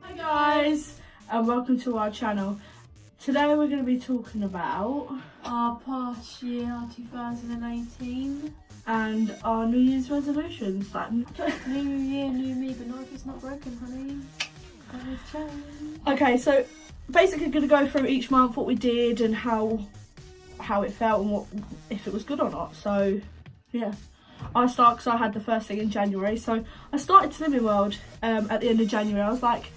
Hi guys, and welcome to our channel. Today we're going to be talking about our past year, 2018. and our New Year's resolutions. New year, new me, but not if it's not broken, honey. That is change. Okay, so basically going to go through each month what we did and how it felt and what if it was good or not. So yeah, I start because I had the first thing in January. So I started Slimming World at the end of January. I was like,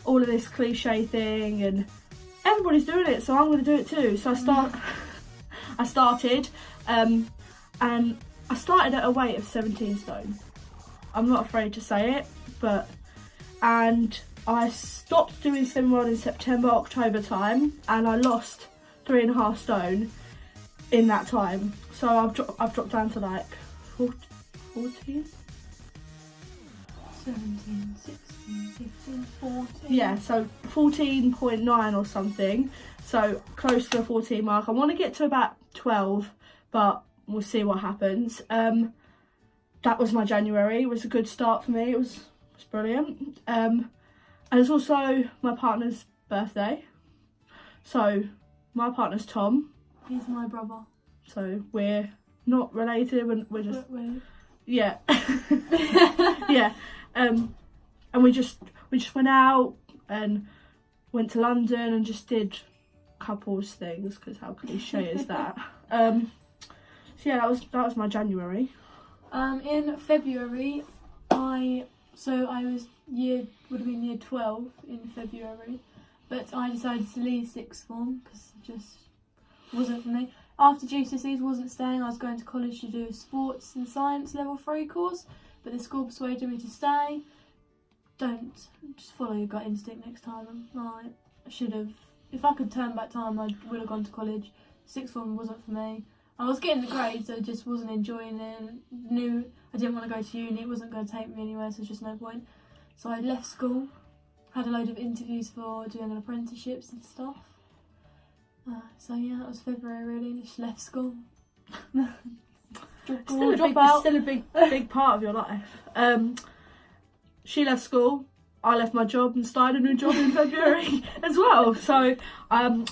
all of this cliche thing and everybody's doing it, so I'm going to do it too. So I started and I started at a weight of 17 stone. I'm not afraid to say it, and I stopped doing Slimming World in September, October time, and I lost 3.5 stone in that time. So I've dropped down to like 14? 17, 16, 15, 14. Yeah, so 14.9 or something. So close to the 14 mark. I want to get to about 12, but we'll see what happens. That was my January. It was a good start for me. It was brilliant. And it's also my partner's birthday. So my partner's Tom. He's my brother. So we're not related. We're just yeah. Yeah. And we just went out and went to London and just did couples things, because how cliche is that? So yeah, that was my January. In February, I would have been year 12 in February, but I decided to leave sixth form because it just wasn't for me. After GCSEs, wasn't staying. I was going to college to do a sports and science level 3 course, but the school persuaded me to stay. Don't just follow your gut instinct next time. I should have. If I could turn back time, I would have gone to college. Sixth form wasn't for me. I was getting the grades, I just wasn't enjoying it. Knew I didn't want to go to uni. It wasn't going to take me anywhere, so there's just no point. So I left school. Had a load of interviews for doing apprenticeships and stuff. So yeah, that was February really. Just left school. Still a big part of your life. She left school, I left my job and started a new job in February as well. So I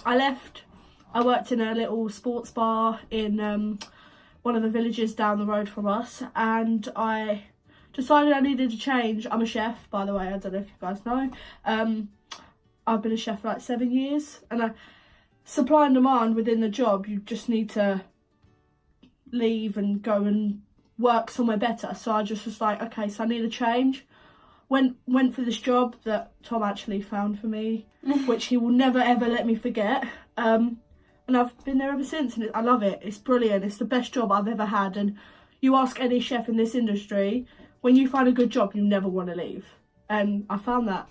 worked in a little sports bar in one of the villages down the road from us, and I decided I needed a change. I'm a chef, by the way, I don't know if you guys know. I've been a chef for like 7 years, and supply and demand within the job, you just need to leave and go and work somewhere better. So I just was like, okay, so I need a change. Went for this job that Tom actually found for me, which he will never ever let me forget. And I've been there ever since, and I love it. It's brilliant. It's the best job I've ever had. And you ask any chef in this industry, when you find a good job, you never want to leave. And I found that,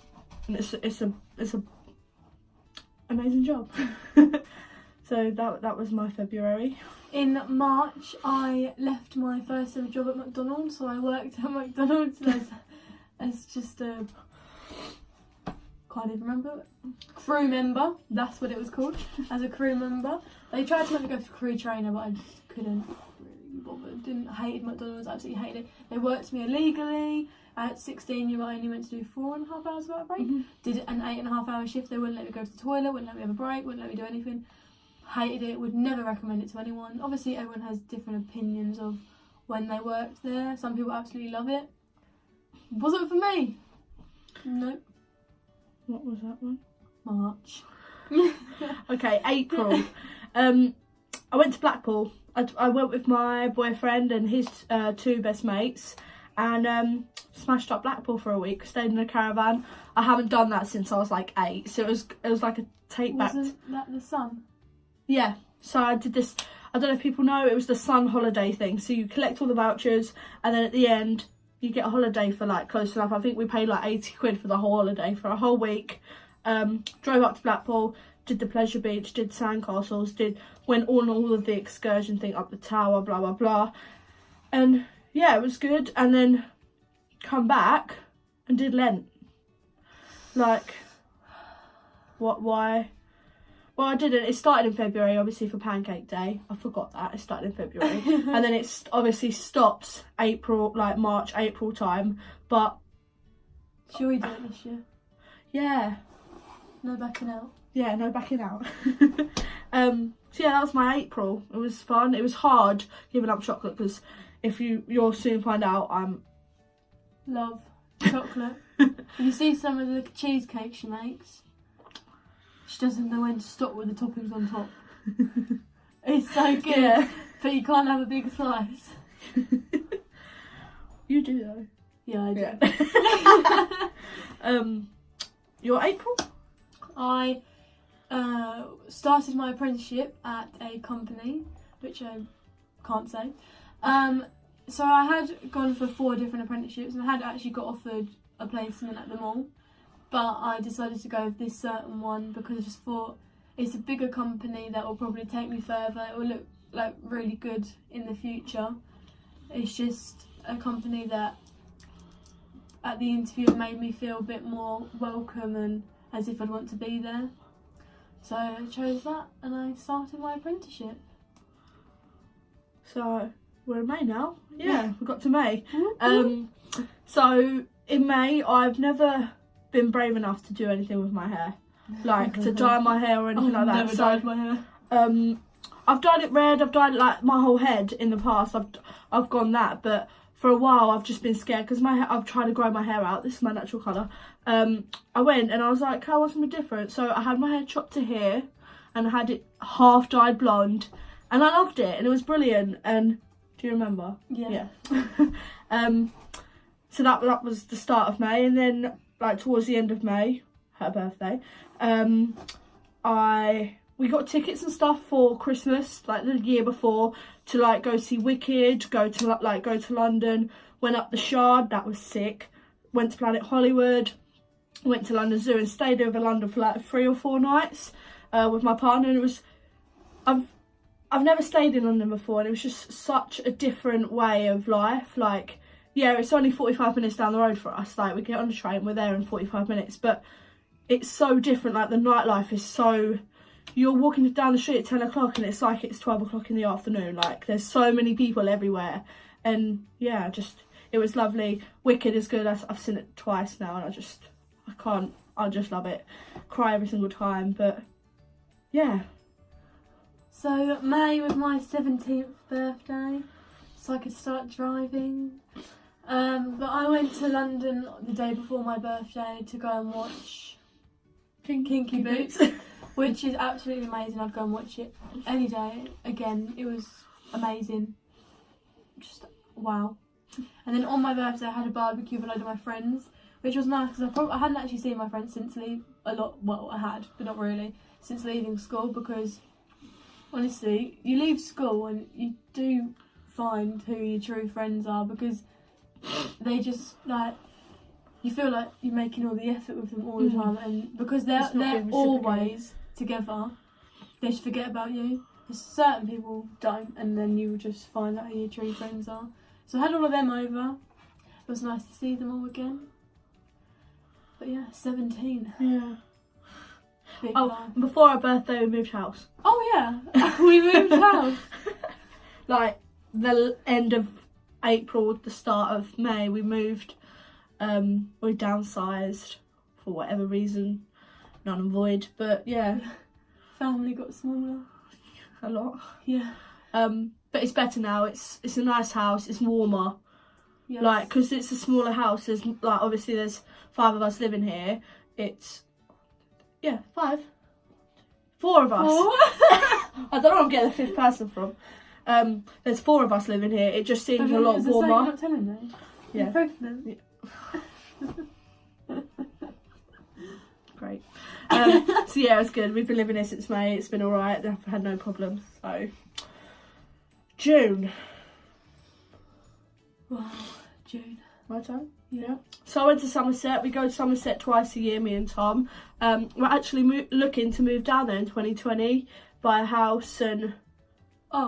and it's a amazing job. So that was my February. In March, I left my first ever job at McDonald's. So I worked at McDonald's as just a, can't even remember, crew member. That's what it was called, as a crew member. They tried to let me go for crew trainer, but I just couldn't really bother. Hated McDonald's, absolutely hated it. They worked me illegally. At 16, you were only meant to do 4.5 hours without a break. Mm-hmm. Did an 8.5 hour shift. They wouldn't let me go to the toilet, wouldn't let me have a break, wouldn't let me do anything. Hated it, would never recommend it to anyone. Obviously, everyone has different opinions of when they worked there. Some people absolutely love it. Wasn't for me. Nope. What was that one? March. Okay, April. I went to Blackpool. I went with my boyfriend and his 2 best mates, and smashed up Blackpool for a week. Stayed in a caravan. I haven't done that since I was like 8, so it was like a take back. Wasn't that the sun? Yeah. So I did this. I don't know if people know, it was the Sun holiday thing. So you collect all the vouchers, and then at the end you get a holiday for like close enough. I think we paid like 80 quid for the whole holiday for a whole week. Drove up to Blackpool, did the pleasure beach, did sandcastles, went on all of the excursion thing up the tower, blah blah blah, and yeah, it was good. And then come back and did Lent. Like, what? Why? Well, I didn't. It started in February, obviously, for Pancake Day. I forgot that. It started in February. And then it's obviously stopped April, like March, April time. But Shall we do it this year? Yeah. No backing out. Yeah, no backing out. So yeah, that was my April. It was fun. It was hard giving up chocolate because you'll soon find out I'm... Love chocolate. If you see some of the cheesecake she makes, she doesn't know when to stop with the toppings on top. It's so good, Yeah. but you can't have a big slice. You do though. Yeah, I do. Yeah. Your April? I started my apprenticeship at a company, which I can't say. So I had gone for 4 different apprenticeships and I had actually got offered a placement at them all, but I decided to go with this certain one because I just thought it's a bigger company that will probably take me further. It will look like really good in the future. It's just a company that at the interview made me feel a bit more welcome and as if I'd want to be there. So I chose that and I started my apprenticeship. So we're in May now. Yeah, we got to May. Mm-hmm. So in May, I've never been brave enough to do anything with my hair, like to dye my hair or anything like that. Never dyed my hair. I've dyed it red. I've dyed like my whole head in the past. I've gone that, but for a while I've just been scared because I've tried to grow my hair out. This is my natural colour. I went and I was like, oh, what's something different? So I had my hair chopped to here and I had it half dyed blonde and I loved it and it was brilliant. And do you remember? Yeah. So that was the start of May, and then like towards the end of May, her birthday, we got tickets and stuff for Christmas like the year before to like go see Wicked, go to London, went up the Shard, that was sick, went to Planet Hollywood, went to London Zoo and stayed over London for like 3 or 4 nights with my partner, and it was I've never stayed in London before and it was just such a different way of life. Like, yeah, it's only 45 minutes down the road for us. Like, we get on the train, we're there in 45 minutes. But it's so different. Like, the nightlife is so... You're walking down the street at 10 o'clock and it's like it's 12 o'clock in the afternoon. Like, there's so many people everywhere. And, yeah, it was lovely. Wicked is good. I've seen it twice now and I just love it. Cry every single time. But, yeah. So May was my 17th birthday, so I could start driving. But I went to London the day before my birthday to go and watch Kinky Boots, which is absolutely amazing. I'd go and watch it any day. Again, it was amazing. Just wow. And then on my birthday I had a barbecue with a load of my friends, which was nice because I hadn't actually seen my friends since I had, but not really, since leaving school, because honestly, you leave school and you do find who your true friends are, because they just like, you feel like you're making all the effort with them all the time, and because they're always together, they just forget about you. Certain people don't, and then you just find out who your true friends are. So I had all of them over. It was nice to see them all again. But yeah, 17. Yeah. Big Oh, life. before our birthday, we moved house. Oh yeah, we moved house. Like the end of April, the start of May, we moved. We downsized for whatever reason, none and void. But yeah, Family got smaller. a lot. Yeah. But it's better now. It's a nice house. It's warmer. Yes. Like, because it's a smaller house. There's like obviously there's 5 of us living here. It's 5. 4 of us. 4? I don't know where I'm getting the 5th person from. There's 4 of us living here. It just seems a lot warmer. You're not telling me. Yeah. You're pregnant. Yeah. Great. So yeah, it's good. We've been living here since May. It's been alright. I've had no problems. So June. Wow, June. My turn. Yeah. So I went to Somerset. We go to Somerset twice a year, me and Tom. We're actually looking to move down there in 2020, buy a house and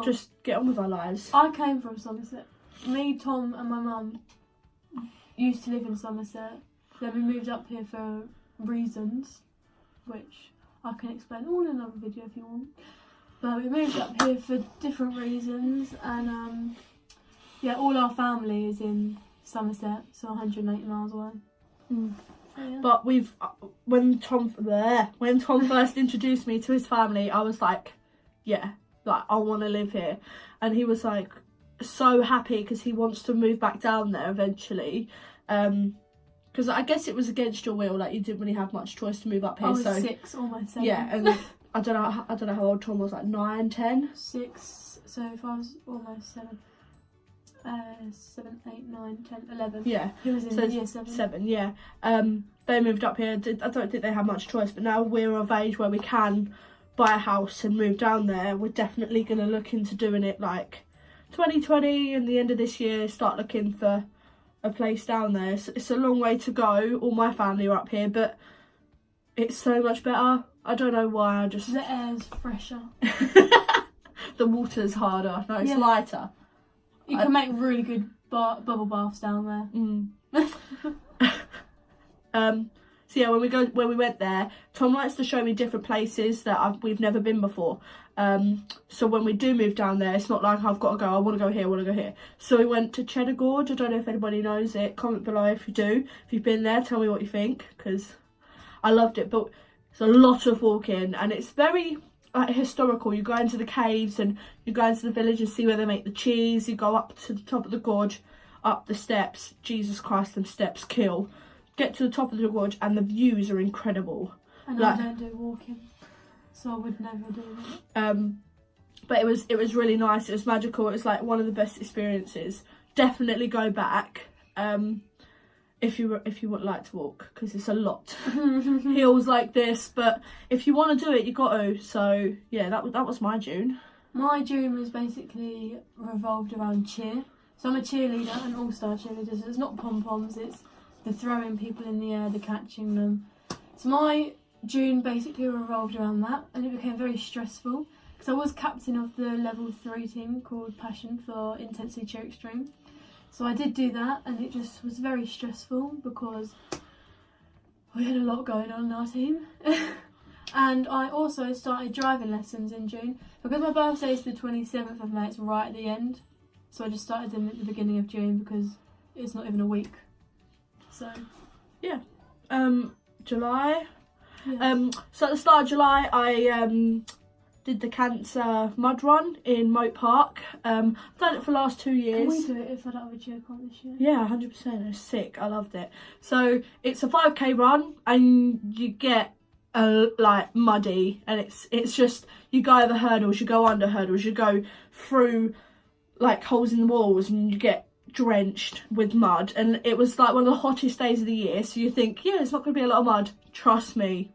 just get on with our lives. I came from Somerset. Me, Tom and my mum used to live in Somerset. Then we moved up here for reasons, which I can explain all in another video if you want. But we moved up here for different reasons, and all our family is in Somerset, so 180 miles away. yeah. But when Tom first introduced me to his family, I was like, yeah, like I want to live here. And he was like so happy because he wants to move back down there eventually. Because I guess it was against your will, like you didn't really have much choice to move up here. I was so 6, almost 7. yeah, and I don't know how old Tom was, like 9, 10. 6. So if I was almost 7, 7, 8, 9, 10, 11. Yeah. He was in So year 7. 7, yeah. They moved up here. I don't think they had much choice, but now we're of age where we can buy a house and move down there. We're definitely going to look into doing it like 2020 and the end of this year, start looking for a place down there. It's a long way to go. All my family are up here, but it's so much better. I don't know why, The air's fresher. The water's harder. No, it's Yeah. lighter. You can make really good bubble baths down there. So yeah, when we went there, Tom likes to show me different places that we've never been before. So when we do move down there, it's not like I've got to go, I want to go here, I want to go here. So we went to Cheddar Gorge. I don't know if anybody knows it. Comment below if you do. If you've been there, tell me what you think, because I loved it. But it's a lot of walking and it's very like historical. You go into the caves and you go into the village and see where they make the cheese. You go up to the top of the gorge, up the steps. Jesus Christ, them steps kill. Get to the top of the gorge and the views are incredible. And Like- I don't do walking, so I would never do that. But it was really nice. It was magical. It was like one of the best experiences. Definitely go back. If you would like to walk, because it's a lot. Hills like this, but if you want to do it, you got to. So yeah, that was my June. My June was basically revolved around cheer. So I'm a cheerleader, an all-star cheerleader. So it's not pom-poms, it's the throwing people in the air, the catching them. So my June basically revolved around that, and it became very stressful because I was captain of the level 3 team called Passion for Intensity Cheer Extreme. So I did do that, and it just was very stressful because we had a lot going on in our team. And I also started driving lessons in June. Because my birthday is the 27th of May, it's right at the end. So I just started them at the beginning of June because it's not even a week. So, July. yeah. So at the start of July, I did the cancer mud run in Moat Park. I've done it for the last 2 years. Can we do it if I don't have a cheer comp this year? Yeah, 100%. It's sick. I loved it. So it's a 5k run, and you get like muddy, and it's just you go over hurdles, you go under hurdles, you go through like holes in the walls, and you get drenched with mud. And it was like one of the hottest days of the year. So you think, yeah, it's not going to be a lot of mud. Trust me.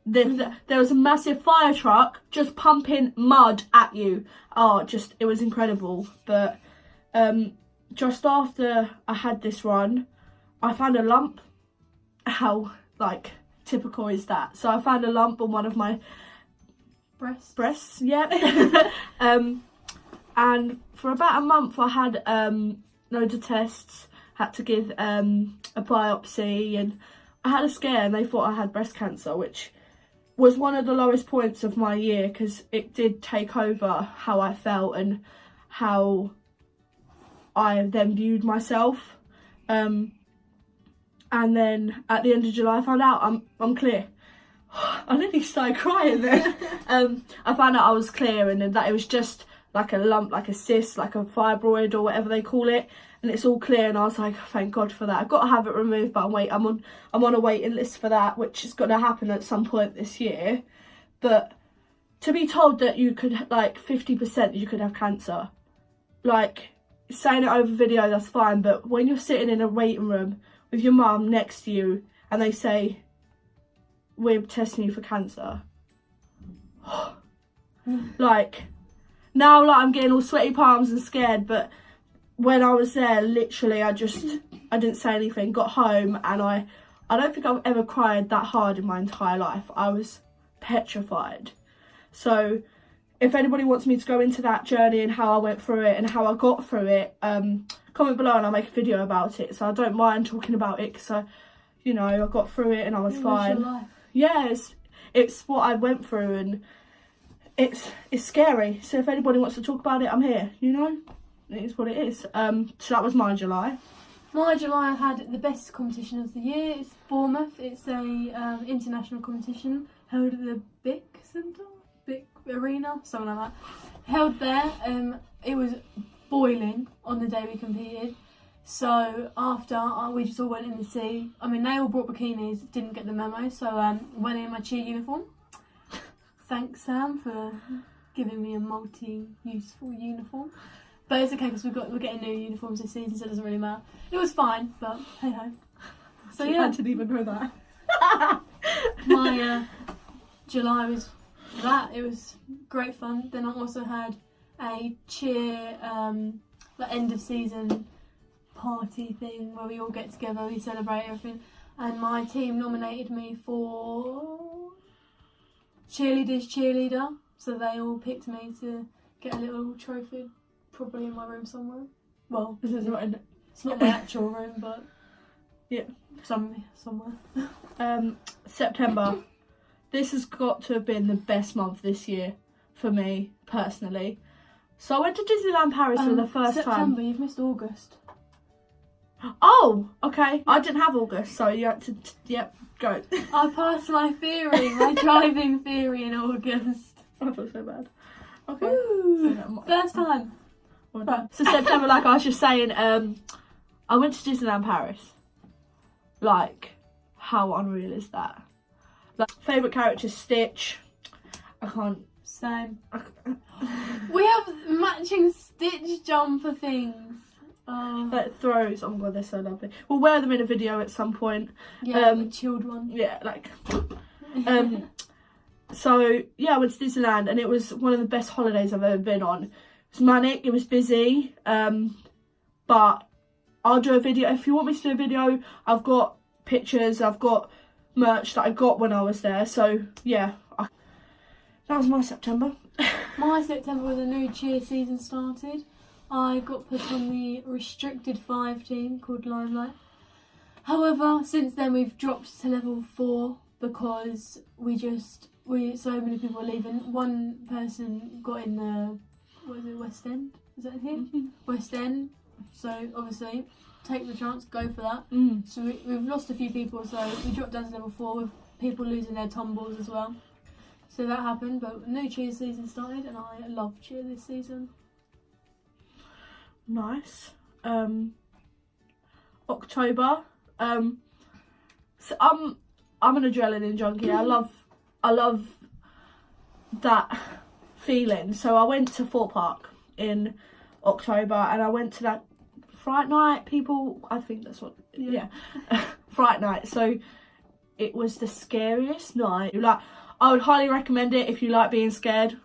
There was a massive fire truck just pumping mud at you. Oh, it was incredible. But just after I had this run, I found a lump. How like typical is that? So I found a lump on one of my breasts. Yeah. And for about a month, I had loads of tests. Had to give a biopsy, and I had a scare, and they thought I had breast cancer, which was one of the lowest points of my year because it did take over how I felt and how I then viewed myself. And then at the end of July, I found out I'm clear. I nearly started crying then. I found out I was clear, and then that it was just like a lump, like a cyst, like a fibroid or whatever they call it, and it's all clear. And I was like, thank God for that. I've got to have it removed, but I'm on a waiting list for that, which is going to happen at some point this year. But to be told that you could, like 50% you could have cancer, like saying it over video, that's fine, but when you're sitting in a waiting room with your mum next to you and they say, we're testing you for cancer, like now, like I'm getting all sweaty palms and scared, but when I was there, literally I didn't say anything, got home, and I don't think I've ever cried that hard in my entire life. I was petrified. So if anybody wants me to go into that journey and how I went through it and how I got through it, comment below and I'll make a video about it. So I don't mind talking about it because I got through it and I was fine. Your life. Yeah, it's what I went through, and it's scary. So if anybody wants to talk about it, I'm here, It is what it is. So that was my July. My July I had the best competition of the year. It's Bournemouth. It's a international competition held at the BIC Centre, BIC Arena, something like that. Held there. It was boiling on the day we competed. So after we just all went in the sea. I mean, they all brought bikinis. Didn't get the memo. So went in my cheer uniform. Thanks, Sam, for giving me a multi-useful uniform. But it's okay because we're getting new uniforms this season, so it doesn't really matter. It was fine, but hey ho. So yeah, I didn't even know that. my July was that. It was great fun. Then I also had a cheer, like end of season party thing where we all get together, we celebrate everything, and my team nominated me for cheerleader. So they all picked me to get a little trophy. Probably in my room somewhere. Well, This is not in. it's not my actual room, but Yeah. somewhere. September. This has got to have been the best month this year for me personally. So I went to Disneyland Paris for the first September, time. you've missed August. Oh, okay. I didn't have August, so you had to. Yep, go. I passed my theory, my driving theory in August. I feel so bad. Okay. Woo! First time. Right. So September, like I was just saying, I went to Disneyland Paris. Like, how unreal is that? Like, favourite character, Stitch. I can't. Same. We have matching Stitch jumper things. Oh. Like throws. Oh my god, they're so lovely. We'll wear them in a video at some point. Yeah, a chilled one. Yeah, like. So yeah, I went to Disneyland and it was one of the best holidays I've ever been on. It was manic. It was busy. But I'll do a video if you want me to do a video. I've got pictures. I've got merch that I got when I was there. So yeah, that was my September. My September was a new cheer season started. I got put on the restricted 5 team called Limelight. However, since then we've dropped to level 4 because so many people are leaving. One person got in the West End? Is that here? Mm-hmm. West End. So obviously, take the chance, go for that. So we've lost a few people, so we dropped down to level 4 with people losing their tumbles as well. So that happened, but new cheer season started, and I love cheer this season. Nice. October. So I'm an adrenaline junkie. I love that feeling. So I went to Fort Park in October, and I went to that Fright Night. I think that's what. Yeah, Fright Night. So it was the scariest night. Like, I would highly recommend it if you like being scared.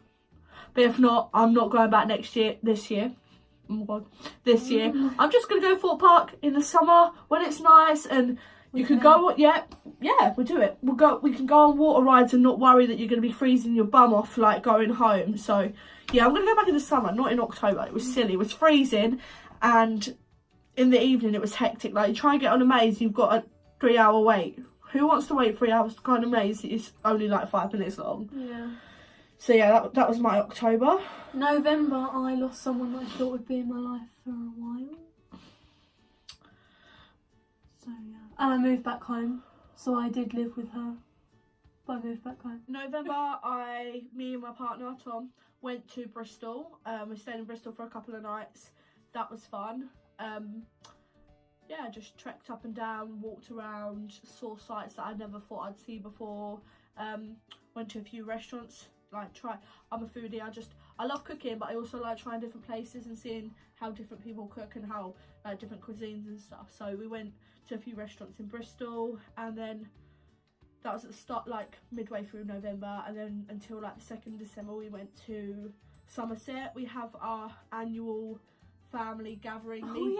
But if not, I'm not going back this year. Oh my god, this year. I'm just going to go Fort Park in the summer when it's nice and you can go, yeah, we'll do it. We can go on water rides and not worry that you're going to be freezing your bum off like going home. So yeah, I'm going to go back in the summer, not in October. It was silly, it was freezing, and in the evening it was hectic. Like, you try and get on a maze, you've got a 3-hour wait. Who wants to wait 3 hours to go on a maze? It's only like 5 minutes long. Yeah. So yeah, that was my October. November, I lost someone that I thought would be in my life for a while. So yeah. And I moved back home. So I did live with her. But I moved back home. November, me and my partner, Tom, went to Bristol. We stayed in Bristol for a couple of nights. That was fun. Yeah, just trekked up and down, walked around, saw sights that I never thought I'd see before. Went to a few restaurants. I'm a foodie. I love cooking, but I also like trying different places and seeing how different people cook and how different cuisines and stuff. So we went to a few restaurants in Bristol, and then that was at the start, like midway through November, and then until like the 2nd December we went to Somerset. We have our annual family gathering.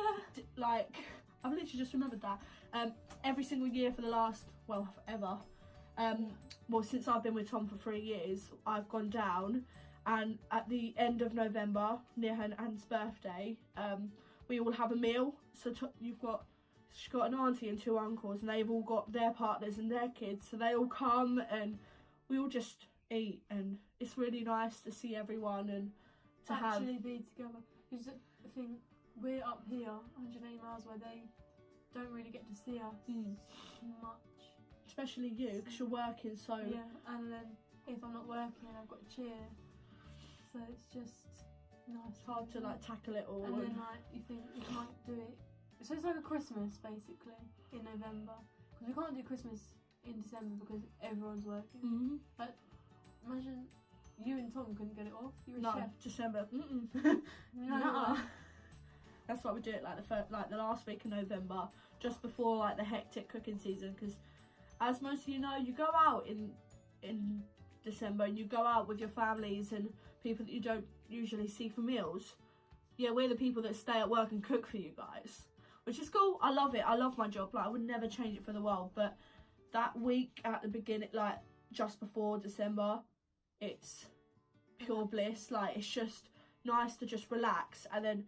Like, I've literally just remembered that. Every single year for the last, forever. Since I've been with Tom for 3 years, I've gone down, and at the end of November, near her Anne's birthday, we all have a meal. So she's got an auntie and 2 uncles, and they've all got their partners and their kids, so they all come and we all just eat, and it's really nice to see everyone and to be together. Because I think we're up here, 180 miles, where they don't really get to see us much. Especially you, because you're working so... Yeah, and then if I'm not working, I've got to cheer. So it's just nice. It's hard to like tackle it all. And then like you think you can't do it. So it's like a Christmas basically in November. Because we can't do Christmas in December because everyone's working. Mm-hmm. But imagine you and Tom couldn't get it off. You're a No, chef. December. No. Nuh-uh. That's why we do it like the last week of November, just before like the hectic cooking season. Because as most of you know, you go out in December and you go out with your families and people that you don't usually see for meals. Yeah, we're the people that stay at work and cook for you guys, which is cool. I love it. I love my job. Like I would never change it for the world. But that week at the beginning, like just before December, it's pure bliss. Like it's just nice to just relax, and then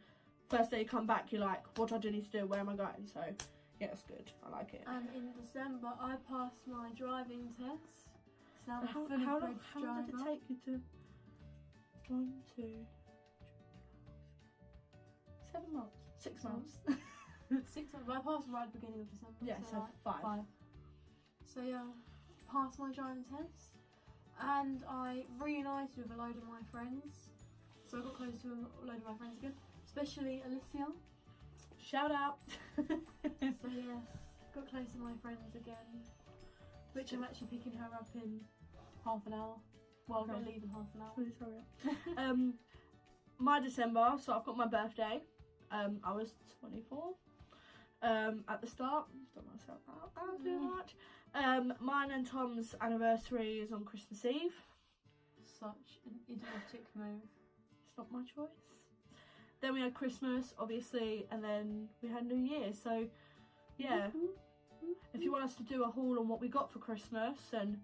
first day you come back, you're like, what do I need to do? Where am I going? So yeah, it's good. I like it. And in December, I passed my driving test. So I'm a How fully fledged long did it driver. take you to 1, 2, 7 months, 6 months? 6 months. But I passed right at the beginning of December. Yeah, so like 5. So yeah, passed my driving test, and I reunited with a load of my friends. So I got close to a load of my friends again, especially Alicia. Shout out. So yes, got close to my friends again, which I'm actually picking her up in half an hour. Well, I'm Okay. not leaving half an hour. Please hurry up. My December, so I've got my birthday. I was 24. At the start, don't myself out too much. Mine and Tom's anniversary is on Christmas Eve. Such an idiotic move. It's not my choice. Then we had Christmas, obviously, and then we had New Year. So, yeah, if you want us to do a haul on what we got for Christmas and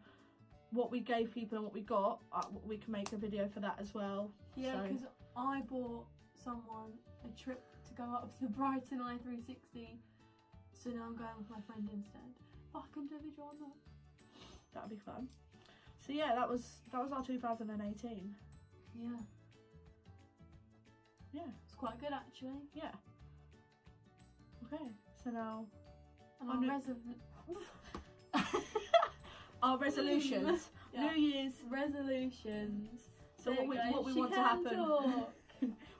what we gave people and what we got, we can make a video for that as well. Yeah, So- because I bought someone a trip to go up to the Brighton i360, so now I'm going with my friend instead. But I can do a video on that. That'd be fun. So yeah, that was our 2018. Yeah, Yeah, it's quite good actually. yeah. Okay, so now And Oh, our no. our resolutions, Yeah. New Year's. resolutions. So There what you go, we she want to can happen? talk.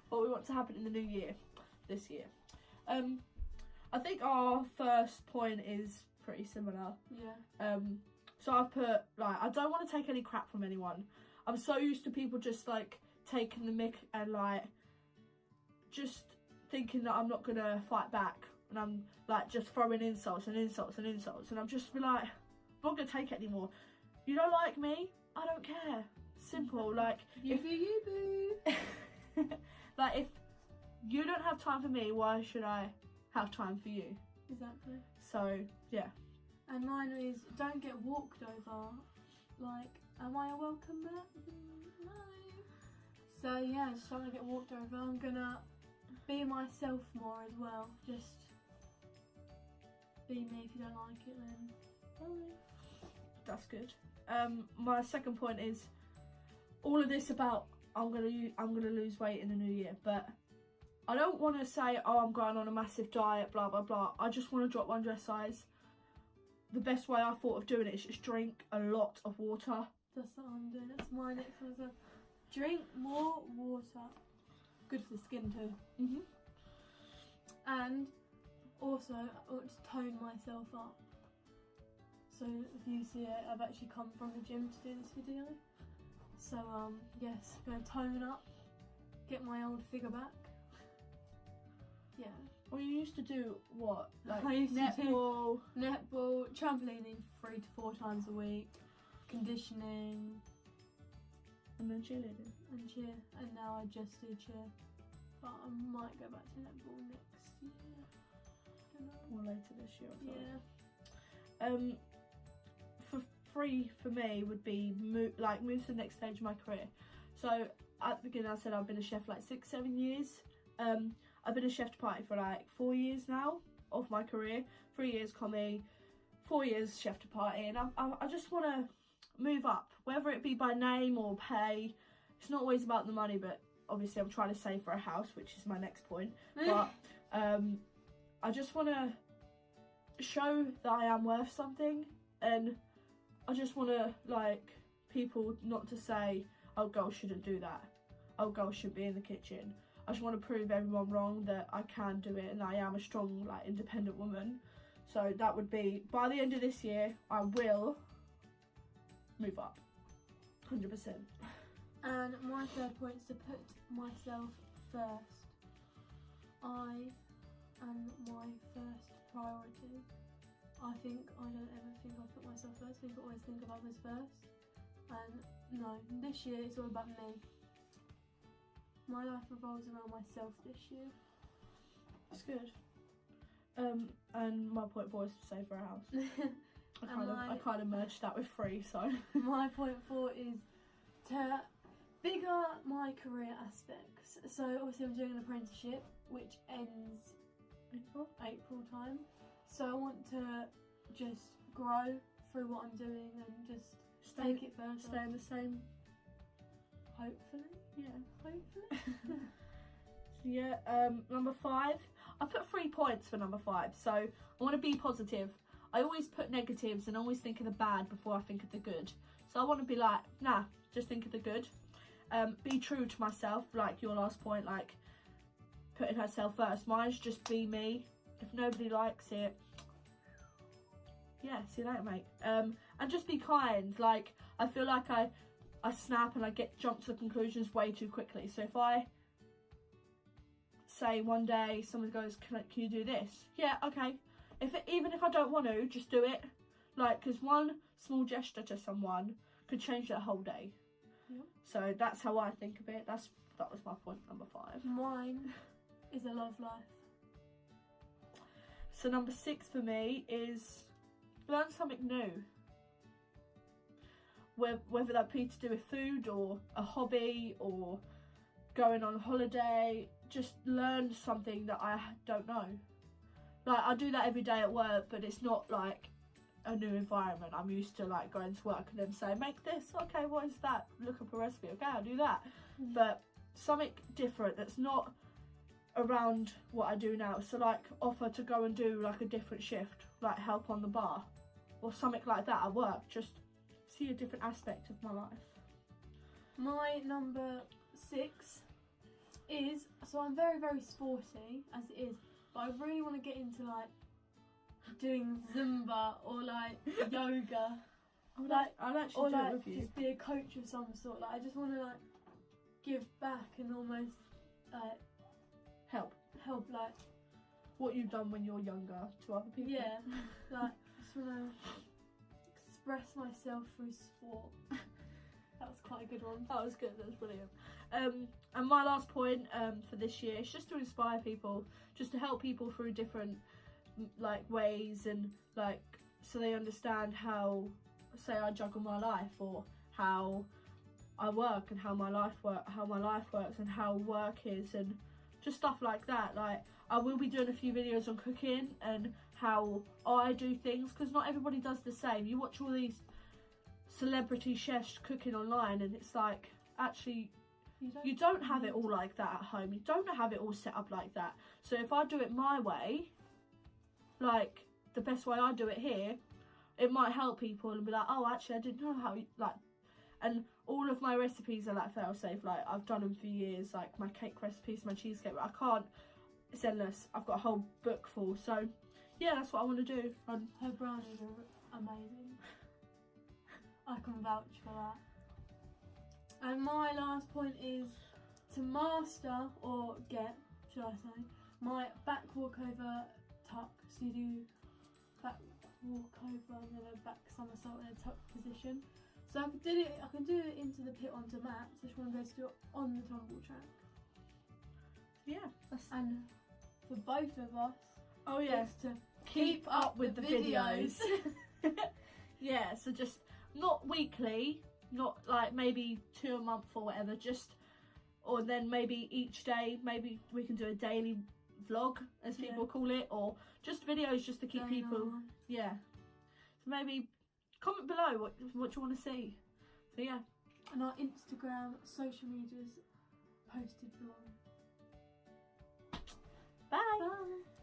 What we want to happen in the new year, this year. I think our first point is pretty similar. Yeah. So I've put, like, I don't want to take any crap from anyone. I'm so used to people just like taking the mick and like just thinking that I'm not gonna fight back, and I'm like just throwing insults and insults and insults, and I'm just like, I'm not gonna take it anymore. You don't like me? I don't care. Simple. Like You for you, boo. like if you don't have time for me, why should I have time for you? Exactly. So yeah. And mine is don't get walked over. Like, am I a welcome mat? No. So yeah, just don't want to get walked over. I'm gonna be myself more as well. Just be me. If you don't like it, then bye. That's good. My second point is all of this about I'm gonna lose weight in the new year, but I don't want to say, oh, I'm going on a massive diet, blah blah blah. I just want to drop 1 dress size. The best way I thought of doing it is just drink a lot of water. That's what I'm doing. That's my next one. So drink more water. Good for the skin too. Mhm. And also, I want to tone myself up. So if you see it, I've actually come from the gym to do this video. So yes, gonna tone up, get my old figure back. Yeah. Well, you used to do what? Like I used to do- netball. Netball, trampolining 3 to 4 times a week, conditioning And then cheerleading. and cheer. And now I just do cheer. But I might go back to netball next year. Don't know. Or later this year. Or Yeah. something. For free for me would be move to the next stage of my career. So at the beginning I said I've been a chef like 6-7 years. I've been a chef to party for like 4 years now of my career. 3 years commie, 4 years chef to party, and I just want to move up, whether it be by name or pay. It's not always about the money, but obviously I'm trying to save for a house, which is my next point. But I just want to show that I am worth something, and I just want to, like, people not to say, oh, girls shouldn't do that, oh, girls should be in the kitchen. I just want to prove everyone wrong that I can do it and I am a strong, like, independent woman. So that would be, by the end of this year, I will move up, 100%. And my third point is to put myself first. I am my first priority. I don't ever think I put myself first. I think I always think of others first. And no, this year it's all about me. My life revolves around myself this year. That's good. And my point 4 is to save our house. I kind of merged that with 3, so. My point 4 is to bigger my career aspects. So obviously I'm doing an apprenticeship which ends April time. So I want to just grow through what I'm doing and just take it further. Stay in the same. Hopefully. Yeah, hopefully. Yeah, number 5. I put 3 points for number 5. So I want to be positive. I always put negatives and always think of the bad before I think of the good. So I want to be like, nah, just think of the good. Be true to myself, like your last point, like putting herself first. Mine's just be me. If nobody likes it, yeah, see you later, mate. And just be kind. Like, I feel like I snap and I jump to conclusions way too quickly. So if I say one day someone goes, can you do this? Yeah, okay. Even if I don't want to, just do it. Like, because one small gesture to someone could change their whole day. Yep. So that's how I think of it. That was my point number 5. Mine is a love life. So number 6 for me is learn something new. Whether that be to do with food or a hobby or going on holiday, just learn something that I don't know. Like, I do that every day at work, but it's not like a new environment. I'm used to like going to work and then say, make this, okay, what is that? Look up a recipe, okay, I'll do that. But something different that's not around what I do now. So like offer to go and do like a different shift, like help on the bar or something like that at work. Just see a different aspect of my life. My number 6 is, so I'm very, very sporty as it is, but I really want to get into like doing Zumba or like yoga. I'll actually do it with you. Just be a coach of some sort. Like, I just want to like give back and almost like help like what you've done when you're younger to other people. Yeah, like just want to express myself through sport. That was quite a good one. That was good, that was brilliant. And my last point for this year is just to inspire people, just to help people through different like ways, and like so they understand how, say, I juggle my life, or how I work and how my life works and how work is, and just stuff like that. Like, I will be doing a few videos on cooking and how I do things, because not everybody does the same. You watch all these celebrity chefs cooking online and it's like, actually you don't have it all like that at home. You don't have it all set up like that. So if I do it my way, like the best way I do it here, it might help people and be like, oh, actually I didn't know how you, like, and all of my recipes are like fail safe. Like, I've done them for years, like my cake recipes, my cheesecake, but I can't, it's endless. I've got a whole book full. So yeah, that's what I want to do. Her brownies are amazing. I can vouch for that. And my last point is to master, or get, should I say, my back walkover tuck. So you do back walkover and then a back somersault in a tuck position. So I can do it into the pit onto mat. So I just want to go to do it on the tumble track. Yeah. And for both of us, oh yeah, it's to keep up with the videos. Yeah, so just not weekly, not like maybe 2 a month or whatever, just, or then maybe each day, maybe we can do a daily vlog, as people call it, or just videos just to keep people, yeah. So maybe comment below what you want to see. So yeah. And our Instagram, social medias posted below. Bye. Bye.